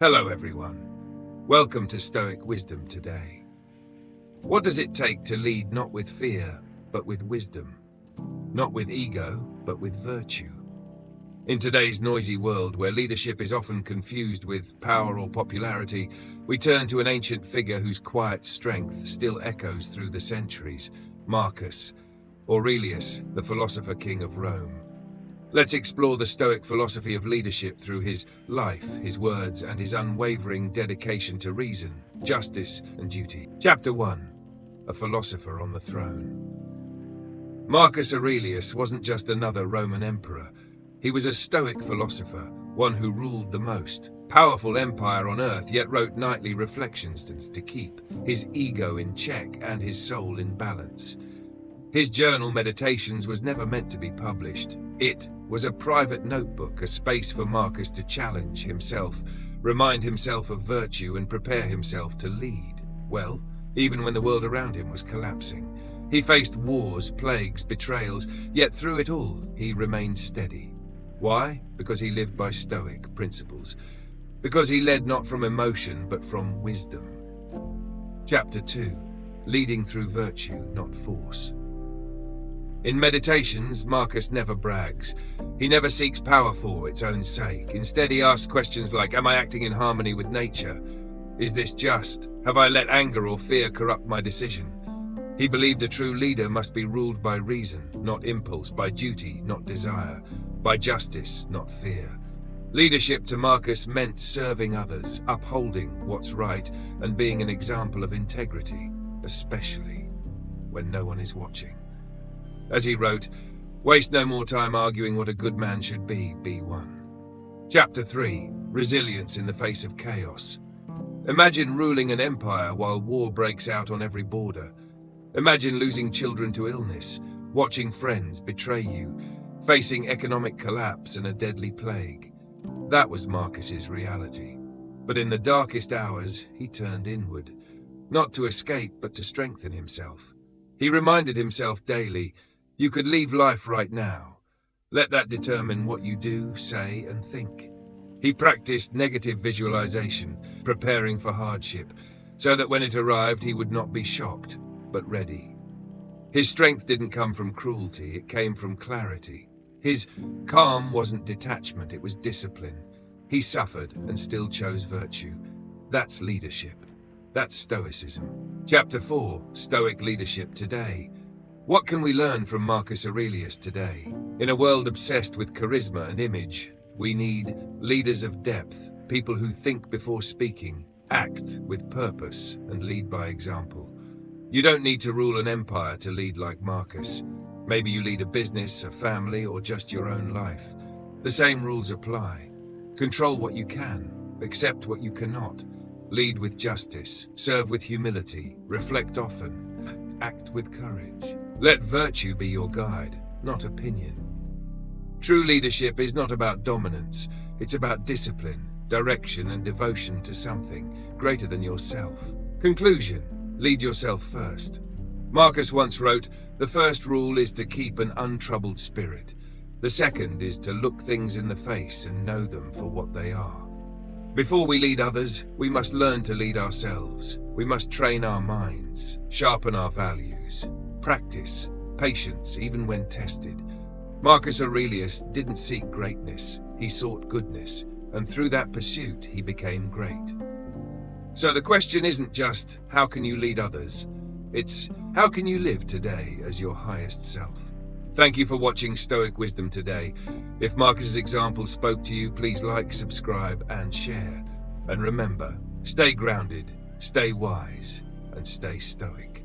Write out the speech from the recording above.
Hello everyone. Welcome to Stoic Wisdom today. What does it take to lead not with fear, but with wisdom? Not with ego, but with virtue. In today's noisy world where leadership is often confused with power or popularity, we turn to an ancient figure whose quiet strength still echoes through the centuries, Marcus Aurelius, the philosopher-king of Rome. Let's explore the Stoic philosophy of leadership through his life, his words, and his unwavering dedication to reason, justice, and duty. Chapter 1. A Philosopher on the Throne. Marcus Aurelius wasn't just another Roman emperor. He was a Stoic philosopher, one who ruled the most powerful empire on earth, yet wrote nightly reflections to keep his ego in check and his soul in balance. His journal Meditations was never meant to be published. It was a private notebook, a space for Marcus to challenge himself, remind himself of virtue, and prepare himself to lead. Well, even when the world around him was collapsing. He faced wars, plagues, betrayals, yet through it all, he remained steady. Why? Because he lived by Stoic principles. Because he led not from emotion, but from wisdom. Chapter 2. Leading through virtue, not force. In Meditations, Marcus never brags. He never seeks power for its own sake. Instead, he asks questions like, am I acting in harmony with nature? Is this just? Have I let anger or fear corrupt my decision? He believed a true leader must be ruled by reason, not impulse, by duty, not desire, by justice, not fear. Leadership to Marcus meant serving others, upholding what's right, and being an example of integrity, especially when no one is watching. As he wrote, waste no more time arguing what a good man should be one. Chapter 3. Resilience in the face of chaos. Imagine ruling an empire while war breaks out on every border. Imagine losing children to illness, watching friends betray you, facing economic collapse and a deadly plague. That was Marcus's reality. But in the darkest hours, he turned inward, not to escape, but to strengthen himself. He reminded himself daily, you could leave life right now. Let that determine what you do, say, and think. He practiced negative visualization, preparing for hardship, so that when it arrived he would not be shocked, but ready. His strength didn't come from cruelty, it came from clarity. His calm wasn't detachment, it was discipline. He suffered and still chose virtue. That's leadership. That's Stoicism. Chapter 4. Stoic Leadership Today. What can we learn from Marcus Aurelius today? In a world obsessed with charisma and image, we need leaders of depth, people who think before speaking, act with purpose, and lead by example. You don't need to rule an empire to lead like Marcus. Maybe you lead a business, a family, or just your own life. The same rules apply. Control what you can, accept what you cannot. Lead with justice, serve with humility, reflect often, act with courage. Let virtue be your guide, not opinion. True leadership is not about dominance, it's about discipline, direction, and devotion to something greater than yourself. Conclusion: lead yourself first. Marcus once wrote, the first rule is to keep an untroubled spirit. The second is to look things in the face and know them for what they are. Before we lead others, we must learn to lead ourselves. We must train our minds, sharpen our values, practice patience even when tested. Marcus Aurelius didn't seek greatness, he sought goodness, and through that pursuit he became great. So the question isn't just, how can you lead others? It's, how can you live today as your highest self? Thank you for watching Stoic Wisdom today. If Marcus's example spoke to you, please like, subscribe, and share. And remember, stay grounded, stay wise, and stay stoic.